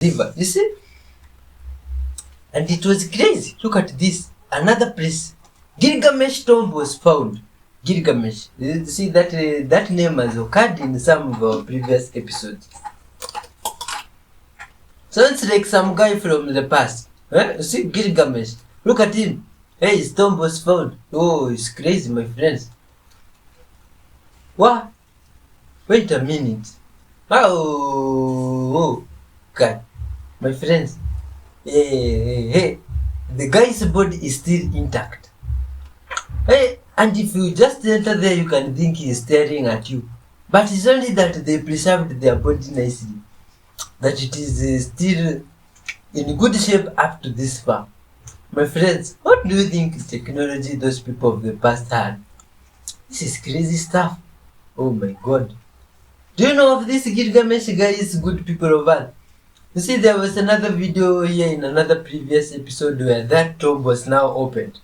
river. You see? And it was crazy. Look at this. Another place. Gilgamesh tomb was found. Gilgamesh. You see that name has occurred in some of our previous episodes. Sounds like some guy from the past. You see Gilgamesh. Look at him. Hey, his tomb was found. Oh, it's crazy, my friends. What? Wait a minute. Oh, God. My friends. Hey. The guy's body is still intact. Hey, and if you just enter there, you can think he's staring at you. But it's only that they preserved their body nicely. That it is still in good shape up to this far. My friends, what do you think technology those people of the past had? This is crazy stuff. Oh my God. Do you know of this Gilgamesh guys, good people of Earth? You see, there was another video here in another previous episode where that tomb was now opened.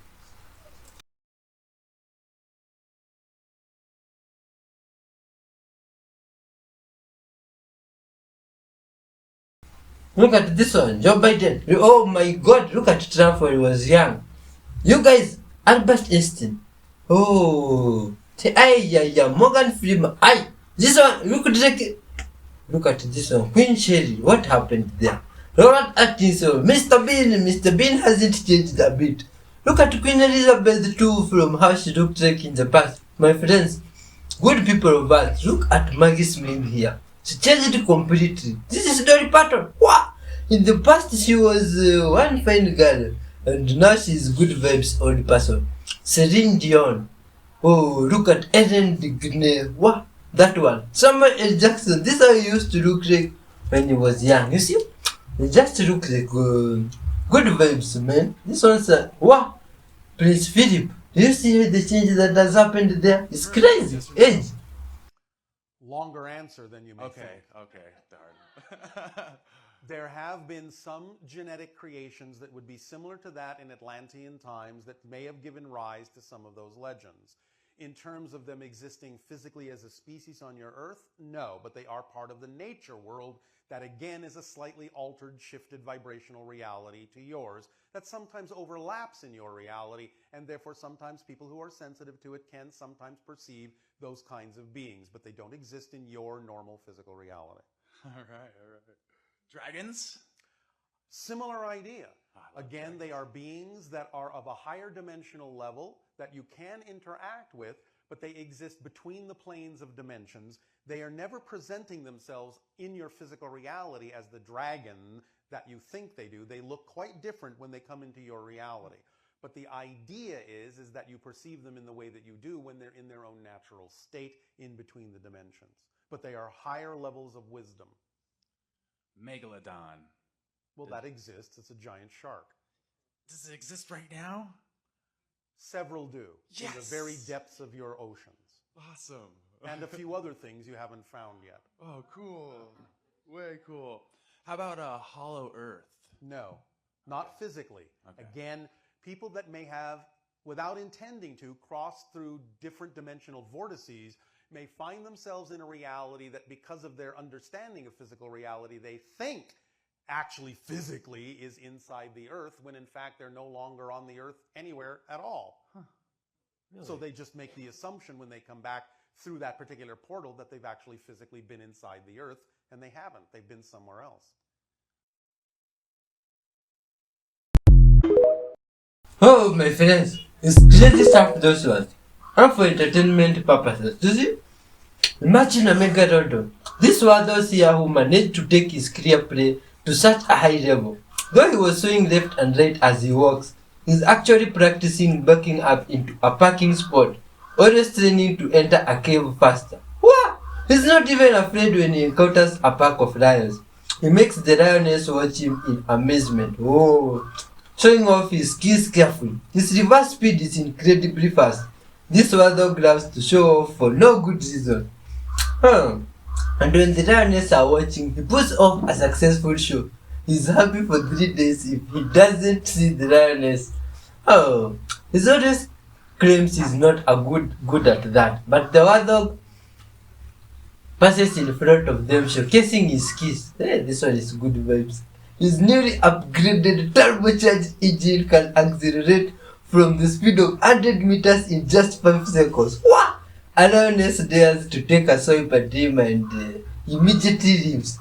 Look at this one, Joe Biden. Oh my God, look at Trump when he was young. You guys, Albert Einstein. Oh, Morgan Freeman. This one, look at this one, Queen Sherry. What happened there? Robert Atkinson, Mr. Bean hasn't changed a bit. Look at Queen Elizabeth too, from how she looked like in the past. My friends, good people of Earth, look at Maggie Smith here. She changed it completely. This is Dolly Parton. What? In the past she was one fine girl, and now she's good vibes old person. Celine Dion. Oh, look at Ellen DeGeneres. What? That one. Samuel L. Jackson. This is how he used to look like when he was young. You see? He just look like good vibes, man. This one's what? Prince Philip. Do you see the change that has happened there? It's crazy. Age. Longer answer than you may think. Okay, darn. There have been some genetic creations that would be similar to that in Atlantean times that may have given rise to some of those legends. In terms of them existing physically as a species on your Earth, no, but they are part of the nature world that again is a slightly altered, shifted vibrational reality to yours that sometimes overlaps in your reality, and therefore sometimes people who are sensitive to it can sometimes perceive those kinds of beings, but they don't exist in your normal physical reality. All right. Dragons? Similar idea. Again, they are beings that are of a higher dimensional level that you can interact with, but they exist between the planes of dimensions. They are never presenting themselves in your physical reality as the dragon that you think they do. They look quite different when they come into your reality. But the idea is that you perceive them in the way that you do when they're in their own natural state in between the dimensions. But they are higher levels of wisdom. Megalodon. Well, that exists. It's a giant shark. Does it exist right now? Several do. Yes! In the very depths of your oceans. Awesome. And a few other things you haven't found yet. Oh, cool. Way cool. How about a hollow earth? No, not physically. Okay. Again, people that may have, without intending to, cross through different dimensional vortices may find themselves in a reality that because of their understanding of physical reality, they think actually physically is inside the earth, when in fact they're no longer on the earth anywhere at all. Huh. Really? So they just make the assumption when they come back through that particular portal that they've actually physically been inside the earth, and they haven't. They've been somewhere else. Oh, my friends, it's crazy stuff those ones. And for entertainment purposes. You see? Imagine a megalodon. These were those here who managed to take his clear prey to such a high level. Though he was swinging left and right as he walks, he's actually practicing backing up into a parking spot, always training to enter a cave faster. What? He's not even afraid when he encounters a pack of lions. He makes the lioness watch him in amazement. Oh, showing off his skills carefully. His reverse speed is incredibly fast. These were the gloves to show off for no good reason. And when the lioness are watching, he puts off a successful show. He's happy for 3 days if he doesn't see the lioness. Oh, he always claims he's not a good at that. But the war dog passes in front of them, showcasing his skills. This one is good vibes. His newly upgraded turbocharged engine can accelerate from the speed of 100 meters in just 5 seconds. What? Lioness dares to take a swipe at him and immediately leaves.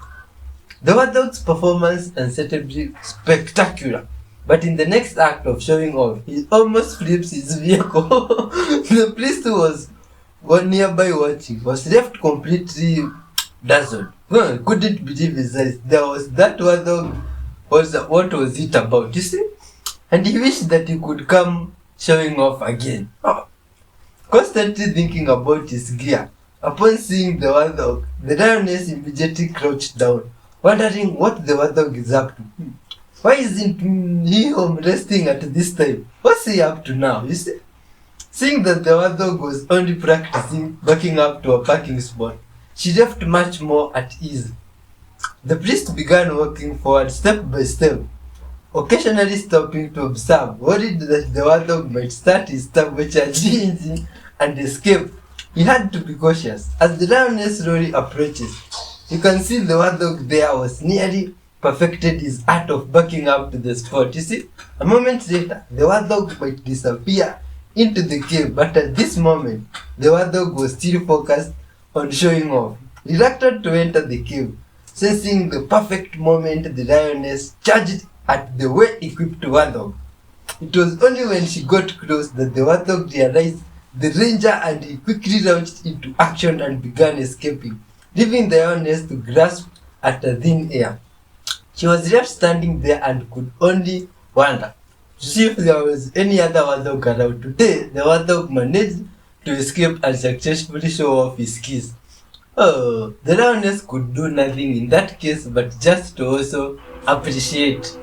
The Warthog's performance unsettlingly spectacular, but in the next act of showing off, he almost flips his vehicle. The priest who was nearby watching was left completely dazzled. Couldn't believe his eyes. There was that Warthog. What was it about? You see? And he wished that he could come showing off again. Constantly thinking about his gear. Upon seeing the Warthog, the lioness immediately crouched down, wondering what the Warthog is up to. Why isn't he home resting at this time? What's he up to now? You see? Seeing that the Warthog was only practicing backing up to a parking spot, she left much more at ease. The priest began walking forward step by step, occasionally stopping to observe, worried that the Warthog might start his turbocharged engine and escape. He had to be cautious. As the lioness slowly approaches, you can see the Warthog there was nearly perfected his art of backing up to the spot. You see, a moment later, the Warthog might disappear into the cave, but at this moment, the Warthog was still focused on showing off. Reluctant to enter the cave, sensing the perfect moment, the lioness charged at the well-equipped Warthog. It was only when she got close that the Warthog realized the danger and he quickly launched into action and began escaping, leaving the lioness to grasp at the thin air. She was left standing there and could only wonder to see if there was any other Warthog around. Today, the Warthog managed to escape and successfully show off his skills. The lioness could do nothing in that case but just to also appreciate.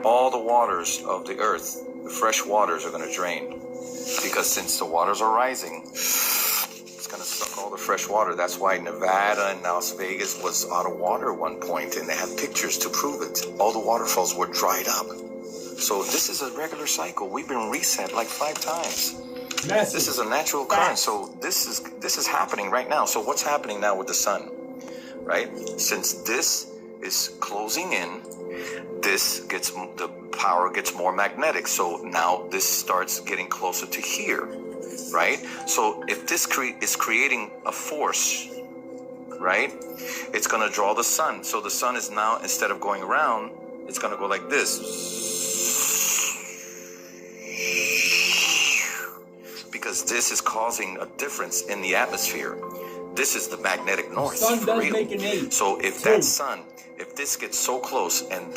All the waters of the earth, the fresh waters, are going to drain. Because since the waters are rising, it's going to suck all the fresh water. That's why Nevada and Las Vegas was out of water at one point, and they had pictures to prove it. All the waterfalls were dried up. So this is a regular cycle. We've been reset like 5 times. Massive. This is a natural occurrence. So this is happening right now. So what's happening now with the sun, right? Since this is closing in, the power gets more magnetic. So now this starts getting closer to here, right? So if this is creating a force, right, it's going to draw the sun. So the sun is now, instead of going around, it's going to go like this. Because this is causing a difference in the atmosphere. This is the magnetic north. The sun does make an 8. So if that sun, if this gets so close, and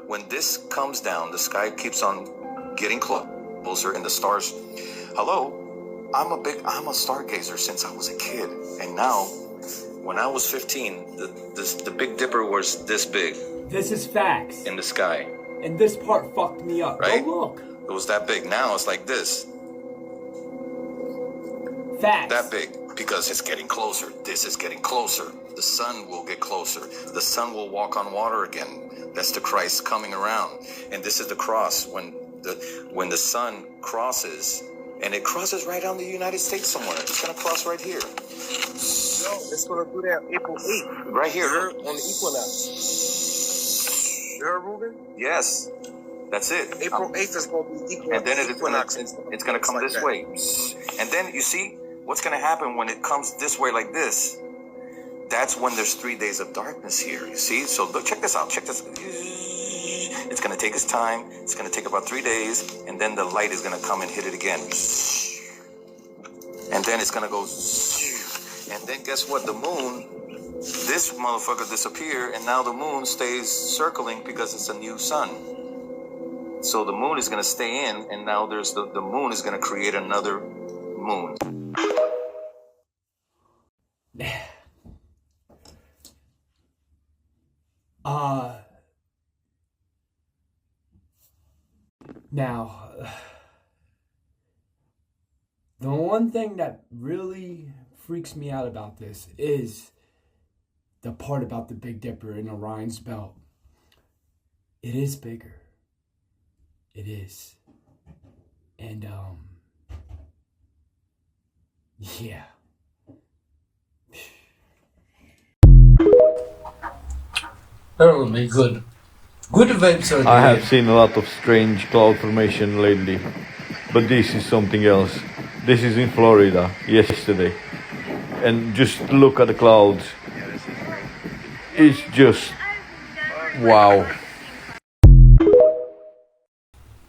when this comes down, the sky keeps on getting closer, and the stars. Hello, I'm a stargazer since I was a kid, and now, when I was 15, the Big Dipper was this big. This is facts. In the sky. And this part fucked me up. Right? Go look. It was that big. Now it's like this. Facts. That big. Because it's getting closer. This is getting closer. The sun will get closer. The sun will walk on water again. That's the Christ coming around. And this is the cross. When the sun crosses, and it crosses right on the United States somewhere. It's going to cross right here. No, it's going to do that April 8th. Right here. On the equinox. You heard, Ruben? Yes. That's it. April 8th is going to be equinox. And then it's going to come this way. And then you see what's going to happen when it comes this way like this. That's when there's 3 days of darkness here. You see? So look, check this out. Check this. It's going to take its time. It's going to take about 3 days. And then the light is going to come and hit it again. And then it's going to go. And then guess what? The moon, this motherfucker disappear. And now the moon stays circling because it's a new sun. So the moon is going to stay in, and now there's the moon is going to create another moon. Now, the one thing that really freaks me out about this is the part about the Big Dipper and Orion's belt. It is bigger. It is. And Yeah. Oh my god. Good vibes on I here. have seen a lot of strange cloud formation lately, but this is something else. This is in Florida yesterday, and just look at the clouds. It's just wow.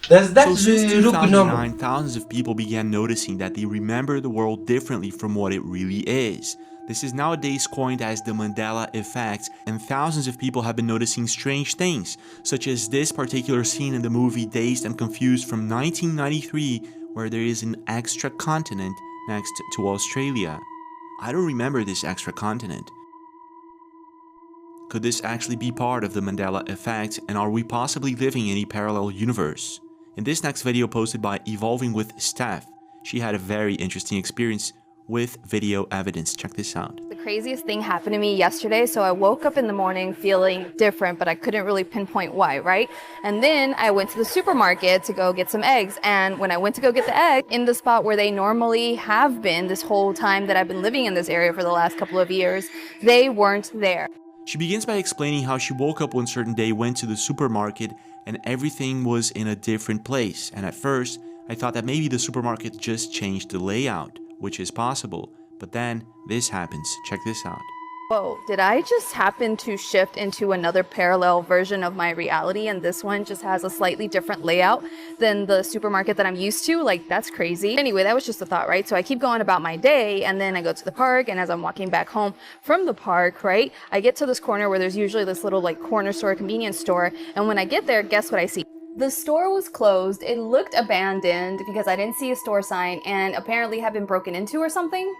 Does that So since look normal? 2009, thousands of people began noticing that they remember the world differently from what it really is. This is nowadays coined as the Mandela effect, and thousands of people have been noticing strange things, such as this particular scene in the movie Dazed and Confused from 1993, where there is an extra continent next to Australia. I don't remember this extra continent. Could this actually be part of the Mandela effect, and are we possibly living in a parallel universe? In this next video posted by Evolving with Steph, she had a very interesting experience with video evidence. Check this out. The craziest thing happened to me yesterday. So I woke up in the morning feeling different, but I couldn't really pinpoint why, right? And then I went to the supermarket to go get some eggs. And when I went to go get the egg in the spot where they normally have been this whole time that I've been living in this area for the last couple of years, they weren't there. She begins by explaining how she woke up one certain day, went to the supermarket, and everything was in a different place. And at first, I thought that maybe the supermarket just changed the layout, which is possible. But then this happens. Check this out. Whoa, did I just happen to shift into another parallel version of my reality, and this one just has a slightly different layout than the supermarket that I'm used to? Like, that's crazy. Anyway, that was just a thought, right? So I keep going about my day, and then I go to the park, and as I'm walking back home from the park, right, I get to this corner where there's usually this little like corner store, convenience store, and when I get there, guess what I see? The store was closed. It looked abandoned because I didn't see a store sign and apparently had been broken into or something.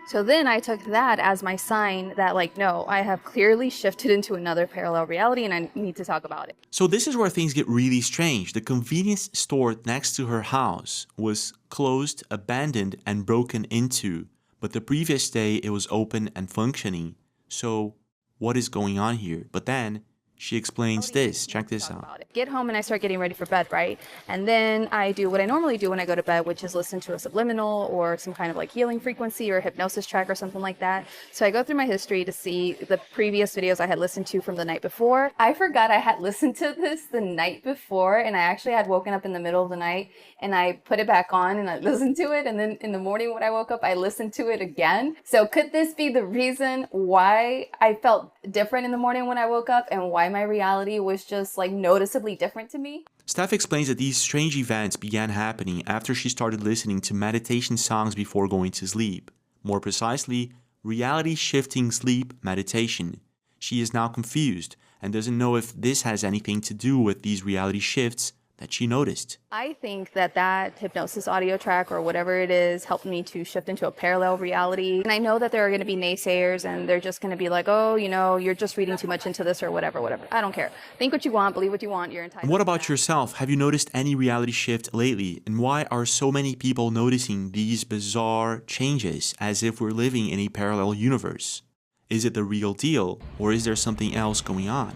So then I took that as my sign that, like, no, I have clearly shifted into another parallel reality and I need to talk about it. So this is where things get really strange. The convenience store next to her house was closed, abandoned, and broken into. But the previous day it was open and functioning. So what is going on here? But then she explains this. Check this out. Get home and I start getting ready for bed, right? And then I do what I normally do when I go to bed, which is listen to a subliminal or some kind of like healing frequency or hypnosis track or something like that. So I go through my history to see the previous videos I had listened to from the night before. I forgot I had listened to this the night before, and I actually had woken up in the middle of the night and I put it back on and I listened to it. And then in the morning when I woke up, I listened to it again. So could this be the reason why I felt different in the morning when I woke up and why my reality was just like noticeably different to me? Steph explains that these strange events began happening after she started listening to meditation songs before going to sleep. More precisely, reality shifting sleep meditation. She is now confused and doesn't know if this has anything to do with these reality shifts that she noticed. I think that hypnosis audio track or whatever it is helped me to shift into a parallel reality. And I know that there are going to be naysayers and they're just going to be like, oh, you know, you're just reading too much into this or whatever. I don't care. Think what you want, believe what you want, you're entitled. And what about yourself? Have you noticed any reality shift lately? And why are so many people noticing these bizarre changes as if we're living in a parallel universe? Is it the real deal or is there something else going on?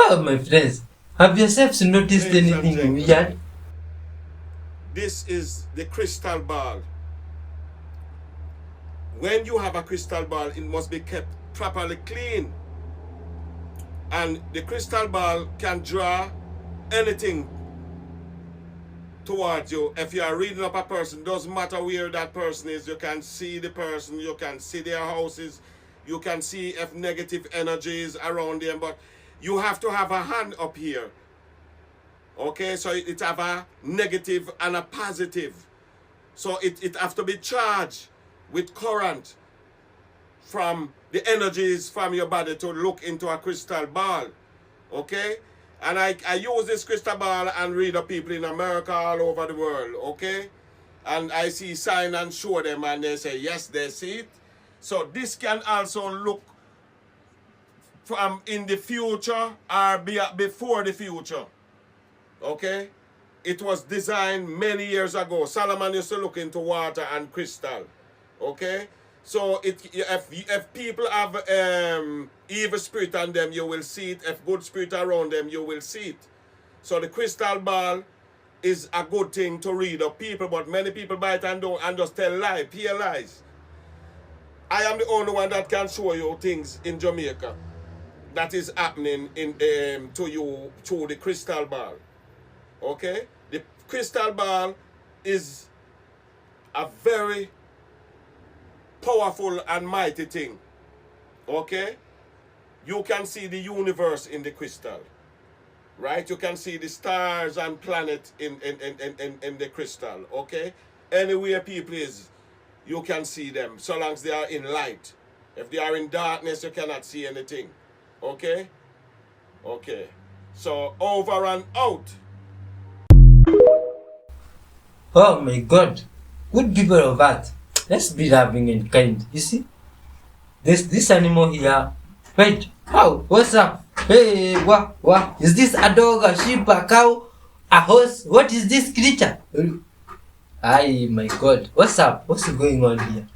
Oh, my friends, have yourselves noticed anything weird? This is the crystal ball. When you have a crystal ball, it must be kept properly clean. And the crystal ball can draw anything towards you. If you are reading up a person, doesn't matter where that person is, you can see the person, you can see their houses, you can see if negative energy is around them, but you have to have a hand up here. Okay, so it have a negative and a positive. So it have to be charged with current from the energies from your body to look into a crystal ball. Okay? And I use this crystal ball and read the people in America all over the world. Okay? And I see sign and show them and they say, yes, they see it. So this can also look from in the future or before the future. Okay? It was designed many years ago. Solomon used to look into water and crystal. Okay? So if people have evil spirit on them, you will see it. If good spirit around them, you will see it. So the crystal ball is a good thing to read of people, but many people buy it and don't and just tell lies, pure lies. I am the only one that can show you things in Jamaica that is happening in to you through the crystal ball. Okay? The crystal ball is a very powerful and mighty thing. Okay? You can see the universe in the crystal. Right? You can see the stars and planets in the crystal. Okay? Anywhere people is, you can see them so long as they are in light. If they are in darkness, you cannot see anything. Okay? Okay. So, over and out. Oh my God. Good people of Earth. Let's be loving and kind. You see? This animal here. Wait. How? What's up? Hey, what? Is this a dog, a sheep, a cow, a horse? What is this creature? Ay, my God. What's up? What's going on here?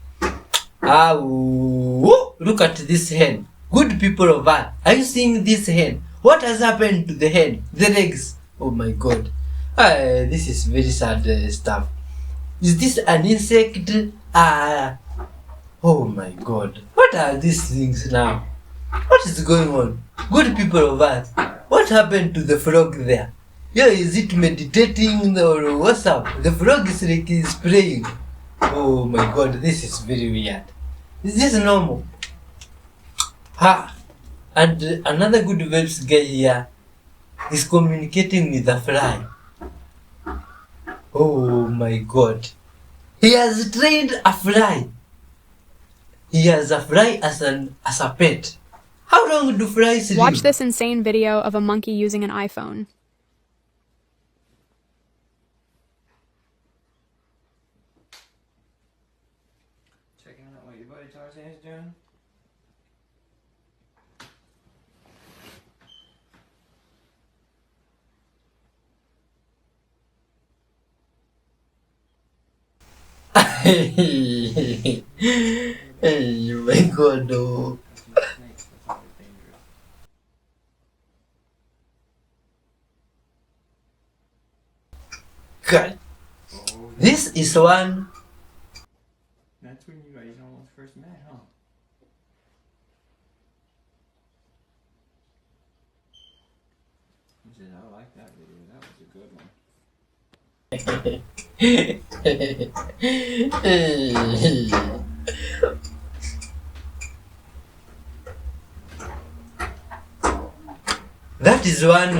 Look at this hen. Good people of Earth. Are you seeing this hen? What has happened to the hen? The legs. Oh my God. This is very sad stuff. Is this an insect? Oh my God. What are these things now? What is going on? Good people of Earth. What happened to the frog there? Yeah, is it meditating or what's up? The frog is like he's praying. Oh my God, this is very weird. Is this normal? And another good vibes guy here is communicating with the fly. Oh my God. He has trained a fly. He has a fly as a pet. How long do flies live? Watch this insane video of a monkey using an iPhone. Checking out what your buddy Tarzan is doing. Hey, my God, no. God. This is one. That's when you guys almost first met, huh? He said, I like that video. That was a good one. That is one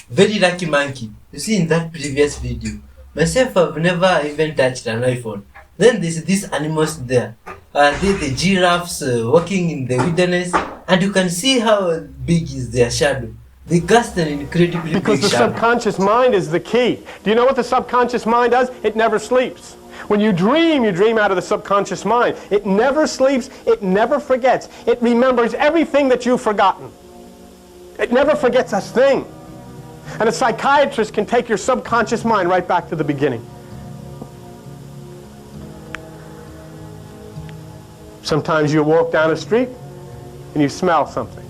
very lucky monkey. You see in that previous video. Myself, I've never even touched an iPhone. Then there's these animals there. The giraffes walking in the wilderness, and you can see how big is their shadow. They cast an incredibly because big the shadow. subconscious mind is the key. Do you know what the subconscious mind does? It never sleeps. When you dream out of the subconscious mind. It never sleeps, it never forgets. It remembers everything that you've forgotten. It never forgets a thing. And a psychiatrist can take your subconscious mind right back to the beginning. Sometimes you walk down a street and you smell something.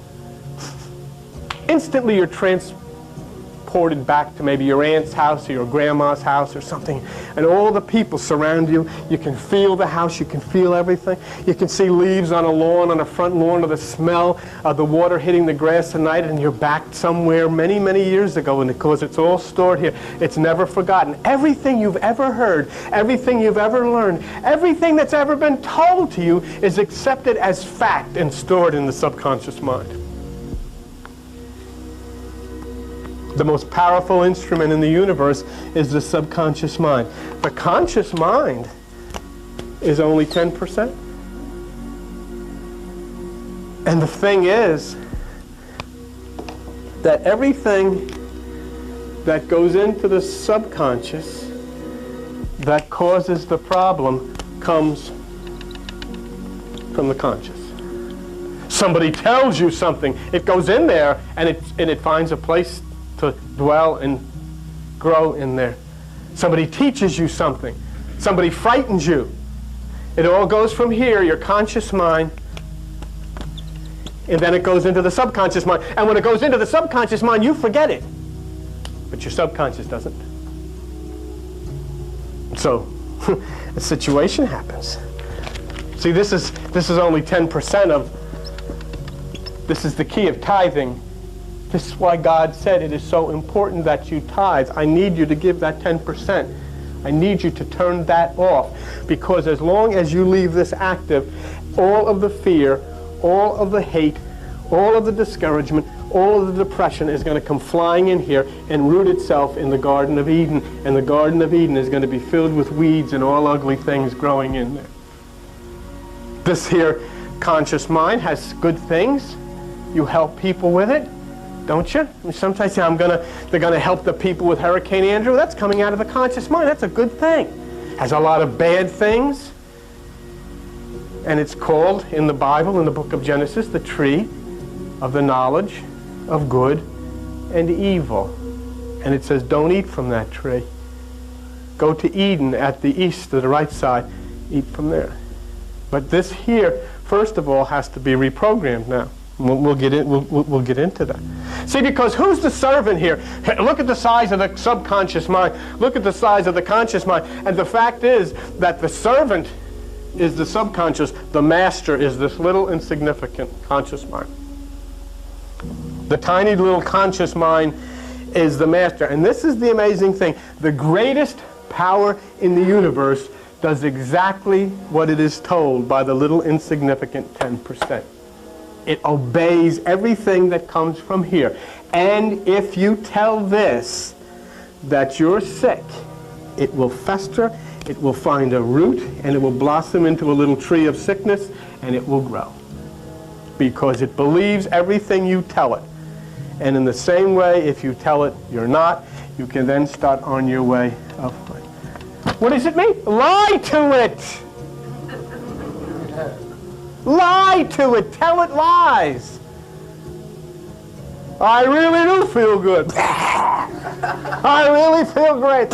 Instantly you're transported back to maybe your aunt's house or your grandma's house or something, and all the people surround you. You can feel the house, you can feel everything. You can see leaves on a lawn, on a front lawn, or the smell of the water hitting the grass at night, and you're back somewhere many, many years ago, and because it's all stored here, it's never forgotten. Everything you've ever heard, everything you've ever learned, everything that's ever been told to you is accepted as fact and stored in the subconscious mind. The most powerful instrument in the universe is the subconscious mind. The conscious mind is only 10%. And the thing is that everything that goes into the subconscious that causes the problem comes from the conscious. Somebody tells you something, it goes in there and it finds a place to dwell and grow in there. Somebody teaches you something. Somebody frightens you. It all goes from here, your conscious mind, and then it goes into the subconscious mind. And when it goes into the subconscious mind, you forget it. But your subconscious doesn't. So a situation happens. See, this is only 10% of, this is the key of tithing. This is why God said it is so important that you tithe. I need you to give that 10%. I need you to turn that off, because as long as you leave this active, all of the fear, all of the hate, all of the discouragement, all of the depression is going to come flying in here and root itself in the Garden of Eden. And the Garden of Eden is going to be filled with weeds and all ugly things growing in there. This here conscious mind has good things. You help people with it, don't you? I mean, sometimes they're going to help the people with Hurricane Andrew. That's coming out of the conscious mind. That's a good thing. Has a lot of bad things. And it's called, in the Bible, in the book of Genesis, the tree of the knowledge of good and evil. And it says, don't eat from that tree. Go to Eden at the east, to the right side. Eat from there. But this here, first of all, has to be reprogrammed now. We'll get into that. See, because who's the servant here? Look at the size of the subconscious mind. Look at the size of the conscious mind. And the fact is that the servant is the subconscious. The master is this little insignificant conscious mind. The tiny little conscious mind is the master. And this is the amazing thing. The greatest power in the universe does exactly what it is told by the little insignificant 10%. It obeys everything that comes from here. And if you tell this that you're sick, it will fester, it will find a root, and it will blossom into a little tree of sickness, and it will grow. Because it believes everything you tell it. And in the same way, if you tell it you're not, you can then start on your way of life. What does it mean? Lie to it! Lie to it. Tell it lies. I really do feel good. I really feel great.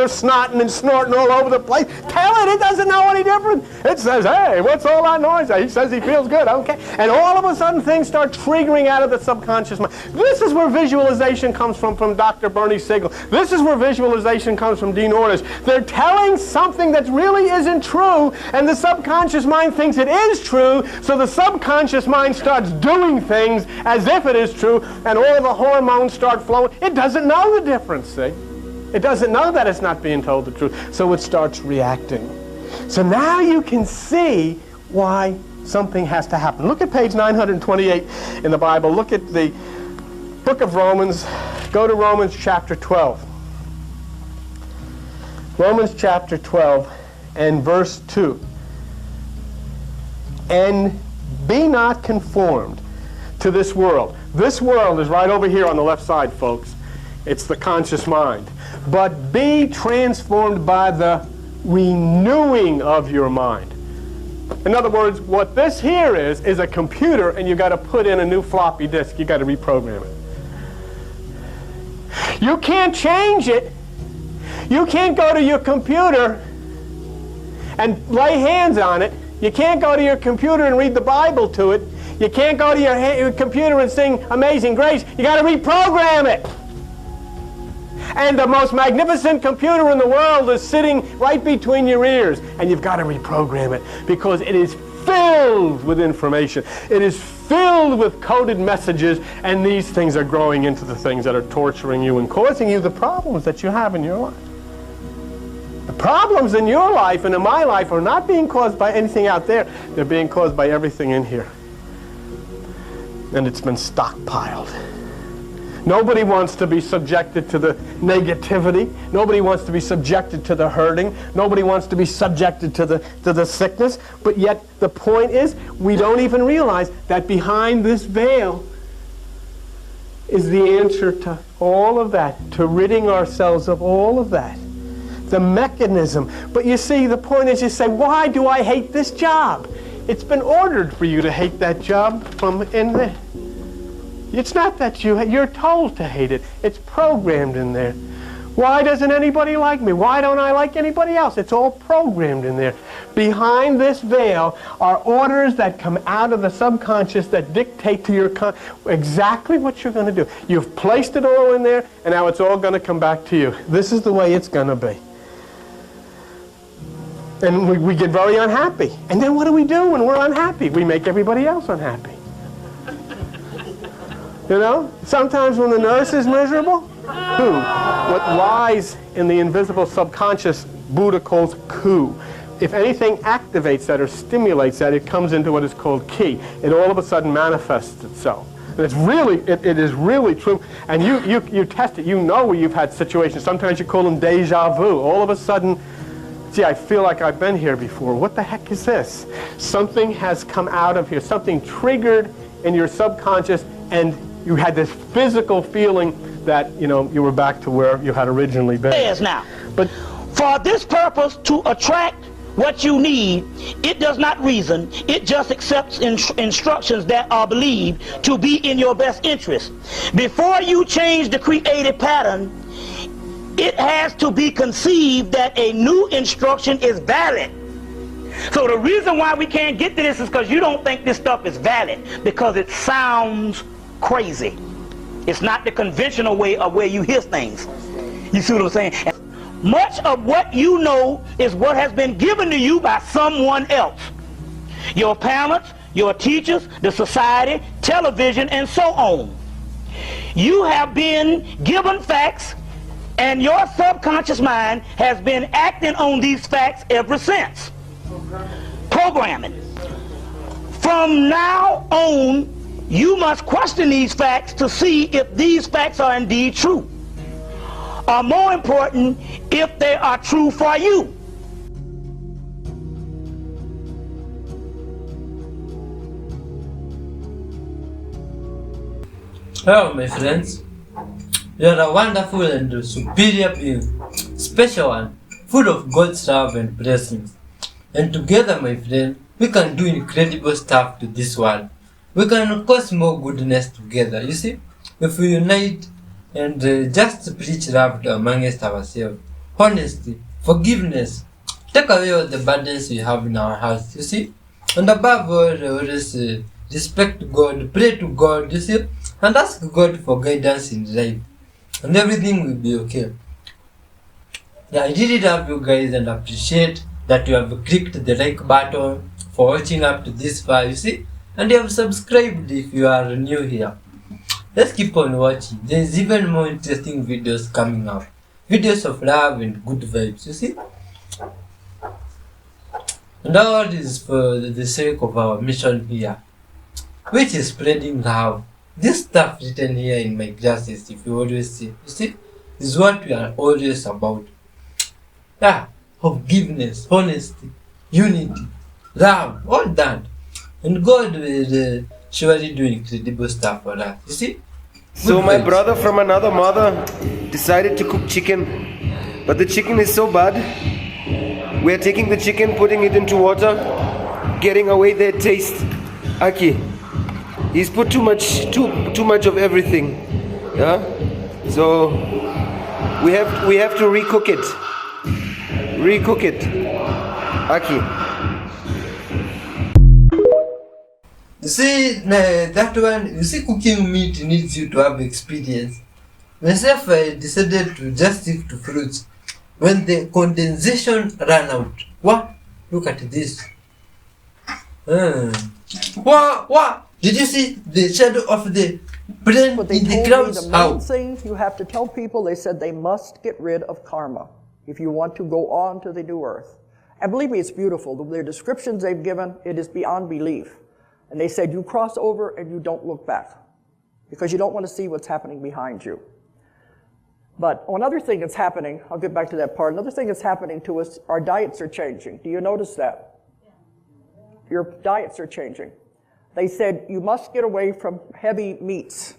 Snotting and snorting all over the place. Tell it doesn't know any different. It says, hey, what's all that noise? He says he feels good. Okay. And all of a sudden things start triggering out of the subconscious mind. This is where visualization comes from Dr. Bernie Siegel. This is where visualization comes from Dean Ornish. They're telling something that really isn't true, and the subconscious mind thinks it is true, so the subconscious mind starts doing things as if it is true, and all the hormones start flowing. It doesn't know the difference, see? It doesn't know that it's not being told the truth, so it starts reacting. So now you can see why something has to happen. Look at page 928 in the Bible. Look at the book of Romans. Go to Romans chapter 12. Romans chapter 12 and verse 2. And be not conformed to this world. This world is right over here on the left side, folks. It's the conscious mind. But be transformed by the renewing of your mind. In other words, what this here is a computer, and you've got to put in a new floppy disk. You've got to reprogram it. You can't change it. You can't go to your computer and lay hands on it. You can't go to your computer and read the Bible to it. You can't go to your computer and sing Amazing Grace. You got to reprogram it. And the most magnificent computer in the world is sitting right between your ears, and you've got to reprogram it because it is filled with information. It is filled with coded messages, and these things are growing into the things that are torturing you and causing you the problems that you have in your life. The problems in your life and in my life are not being caused by anything out there. They're being caused by everything in here. And it's been stockpiled. Nobody wants to be subjected to the negativity. Nobody wants to be subjected to the hurting. Nobody wants to be subjected to the sickness. But yet the point is, we don't even realize that behind this veil is the answer to all of that, to ridding ourselves of all of that. The mechanism. But you see, the point is, you say, why do I hate this job? It's been ordered for you to hate that job from in there. It's not that you're told to hate it. It's programmed in there. Why doesn't anybody like me? Why don't I like anybody else? It's all programmed in there. Behind this veil are orders that come out of the subconscious that dictate to your exactly what you're going to do. You've placed it all in there, and now it's all going to come back to you. This is the way it's going to be. And we get very unhappy. And then what do we do when we're unhappy? We make everybody else unhappy. You know? Sometimes when the nurse is miserable, what lies in the invisible subconscious, Buddha calls ku. If anything activates that or stimulates that, it comes into what is called ki. It all of a sudden manifests itself. And it's really, it is really true. And you test it. You know where you've had situations. Sometimes you call them deja vu. All of a sudden, gee, I feel like I've been here before. What the heck is this? Something has come out of here. Something triggered in your subconscious, and you had this physical feeling that, you know, you were back to where you had originally been. Yes, now. But for this purpose, to attract what you need, it does not reason. It just accepts instructions that are believed to be in your best interest. Before you change the created pattern, it has to be conceived that a new instruction is valid. So the reason why we can't get to this is because you don't think this stuff is valid, because it sounds crazy. It's not the conventional way of where you hear things. You see what I'm saying? Much of what you know is what has been given to you by someone else. Your parents, your teachers, the society, television, and so on. You have been given facts, and your subconscious mind has been acting on these facts ever since. Programming. From now on, you must question these facts to see if these facts are indeed true. Or more important, if they are true for you. Hello, my friends. You are a wonderful and superior being, special one, full of God's love and blessings. And together, my friend, we can do incredible stuff to this world. We can cause more goodness together, you see? If we unite and just preach love amongst ourselves, honesty, forgiveness, take away all the burdens we have in our hearts, you see? And above all, always respect God, pray to God, you see? And ask God for guidance in life. And everything will be okay. Yeah, I really love you guys and appreciate that you have clicked the like button for watching up to this far, you see? And you have subscribed if you are new here. Let's keep on watching. There's even more interesting videos coming up. Videos of love and good vibes, you see? And all this for the sake of our mission here, which is spreading love. This stuff written here in my glasses, if you always see, you see, is what we are always about. Yeah, forgiveness, honesty, unity, love, all that. And God will surely do incredible stuff for us, you see? So my brother from another mother decided to cook chicken, but the chicken is so bad. We're taking the chicken, putting it into water, getting away their taste. Aki, he's put too much of everything. Yeah? So we have to recook it. Recook it. Aki. You see, that one, you see, cooking meat needs you to have experience. Myself, I decided to just stick to fruits. When the condensation ran out, what? Look at this. What? Did you see the shadow of the brain in the clouds? The main thing you have to tell people, they said they must get rid of karma if you want to go on to the new earth. And believe me, it's beautiful. The descriptions they've given, it is beyond belief. And they said you cross over and you don't look back because you don't want to see what's happening behind you. But another thing that's happening, I'll get back to that part, another thing that's happening to us, our diets are changing. Do you notice that? Your diets are changing. They said you must get away from heavy meats.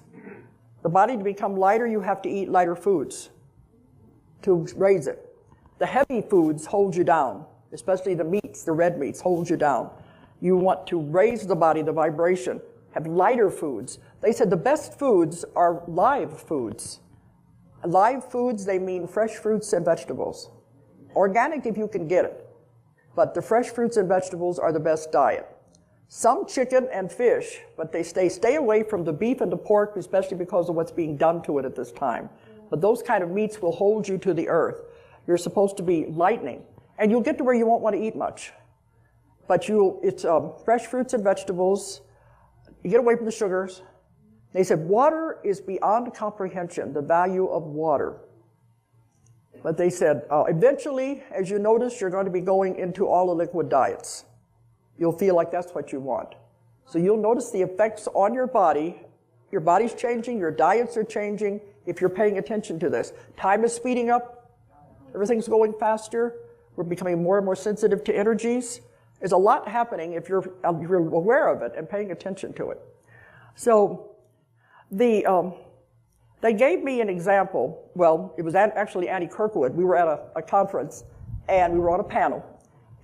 The body to become lighter, you have to eat lighter foods to raise it. The heavy foods hold you down, especially the meats, the red meats, hold you down. You want to raise the body, the vibration, have lighter foods. They said the best foods are live foods. Live foods, they mean fresh fruits and vegetables. Organic if you can get it. But the fresh fruits and vegetables are the best diet. Some chicken and fish, but they stay away from the beef and the pork, especially because of what's being done to it at this time. But those kind of meats will hold you to the earth. You're supposed to be lightening. And you'll get to where you won't want to eat much. But it's fresh fruits and vegetables. You get away from the sugars. They said water is beyond comprehension, the value of water. But they said eventually, as you notice, you're going to be going into all the liquid diets. You'll feel like that's what you want. So you'll notice the effects on your body. Your body's changing, your diets are changing if you're paying attention to this. Time is speeding up. Everything's going faster. We're becoming more and more sensitive to energies. There's a lot happening if you're aware of it and paying attention to it. So they gave me an example. Well, it was actually Annie Kirkwood. We were at a conference, and we were on a panel.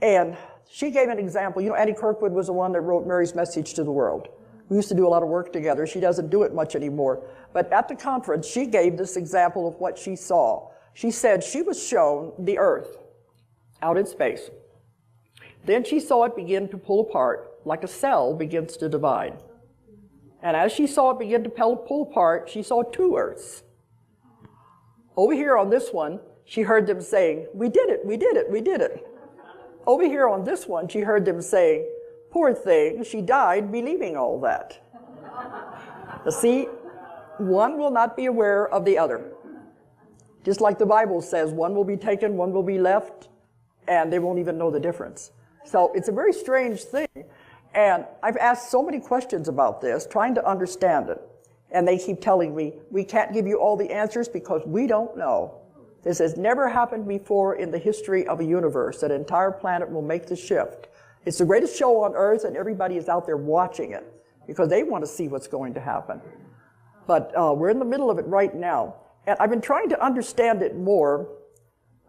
And she gave an example. You know, Annie Kirkwood was the one that wrote Mary's Message to the World. We used to do a lot of work together. She doesn't do it much anymore. But at the conference, she gave this example of what she saw. She said she was shown the Earth out in space. Then she saw it begin to pull apart, like a cell begins to divide. And as she saw it begin to pull apart, she saw two Earths. Over here on this one, she heard them saying, "We did it, we did it, we did it." Over here on this one, she heard them saying, "Poor thing, she died believing all that." You see, one will not be aware of the other. Just like the Bible says, one will be taken, one will be left, and they won't even know the difference. So it's a very strange thing. And I've asked so many questions about this, trying to understand it. And they keep telling me, we can't give you all the answers because we don't know. This has never happened before in the history of a universe, that an entire planet will make the shift. It's the greatest show on Earth, and everybody is out there watching it because they want to see what's going to happen. But we're in the middle of it right now. And I've been trying to understand it more.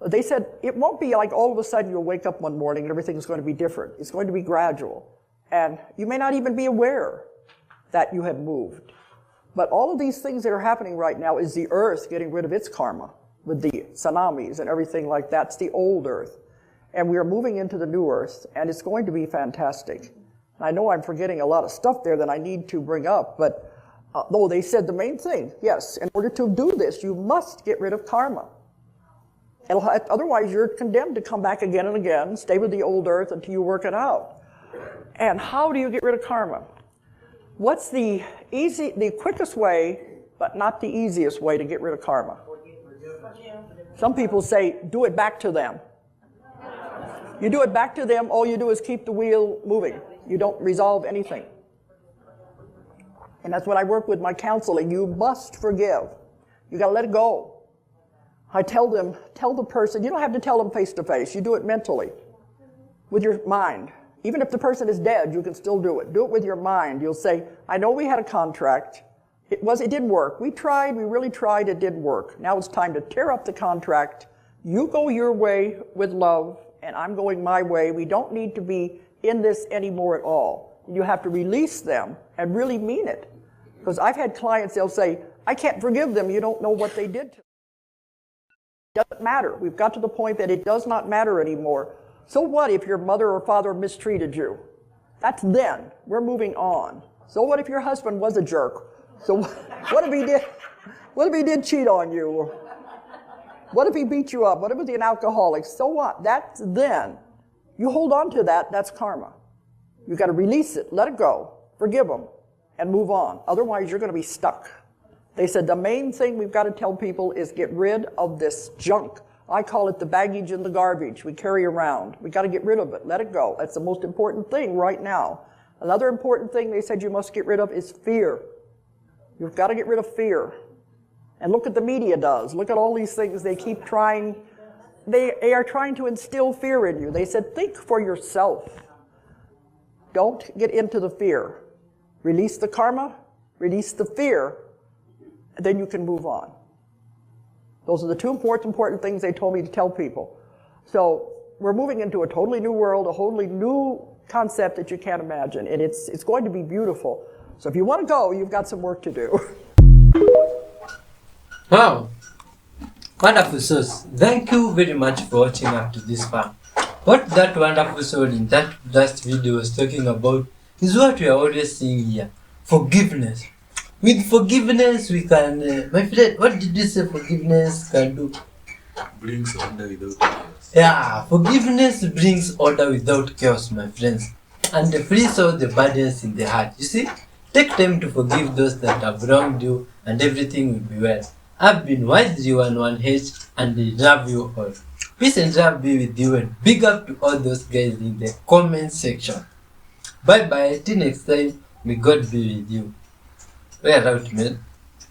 They said it won't be like all of a sudden you'll wake up one morning and everything's going to be different. It's going to be gradual. And you may not even be aware that you have moved. But all of these things that are happening right now is the Earth getting rid of its karma with the tsunamis and everything like that. It's the old Earth. And we are moving into the new Earth, and it's going to be fantastic. I know I'm forgetting a lot of stuff there that I need to bring up, but though they said the main thing, yes, in order to do this, you must get rid of karma. Otherwise, you're condemned to come back again and again, stay with the old Earth until you work it out. And how do you get rid of karma? What's the quickest way, but not the easiest way to get rid of karma? Some people say, do it back to them. You do it back to them, all you do is keep the wheel moving. You don't resolve anything. And that's what I work with my counseling. You must forgive. You got to let it go. I tell the person, you don't have to tell them face to face. You do it mentally, with your mind. Even if the person is dead, you can still do it. Do it with your mind. You'll say, I know we had a contract. It didn't work. We really tried, it didn't work. Now it's time to tear up the contract. You go your way with love, and I'm going my way. We don't need to be in this anymore at all. You have to release them and really mean it. Because I've had clients, they'll say, I can't forgive them. You don't know what they did to me. It doesn't matter. We've got to the point that it does not matter anymore. So what if your mother or father mistreated you? That's then. We're moving on. So what if your husband was a jerk? So what if he did? What if he did cheat on you? What if he beat you up? What if he was an alcoholic? So what? That's then. You hold on to that. That's karma. You've got to release it. Let it go. Forgive them. And move on. Otherwise, you're going to be stuck. They said the main thing we've got to tell people is get rid of this junk. I call it the baggage and the garbage we carry around. We've got to get rid of it. Let it go. That's the most important thing right now. Another important thing they said you must get rid of is fear. You've got to get rid of fear. And look what the media does. Look at all these things they keep trying. They are trying to instill fear in you. They said, think for yourself. Don't get into the fear. Release the karma, release the fear, and then you can move on. Those are the two important things they told me to tell people. So we're moving into a totally new world, a totally new concept that you can't imagine, and it's going to be beautiful. So if you want to go, you've got some work to do. Wow, wonderful source. Thank you very much for watching up to this part. What that wonderful soul in that last video was talking about is what we are always seeing here. Forgiveness. With forgiveness we can, my friend, what did you say forgiveness can do? Brings wonder without tears. Yeah, forgiveness brings order without chaos, my friends, and frees all the burdens in the heart. You see, take time to forgive those that have wronged you, and everything will be well. I've been Wisely11H, and I love you all. Peace and love be with you, and big up to all those guys in the comment section. Bye bye, till next time, may God be with you. We are out, man.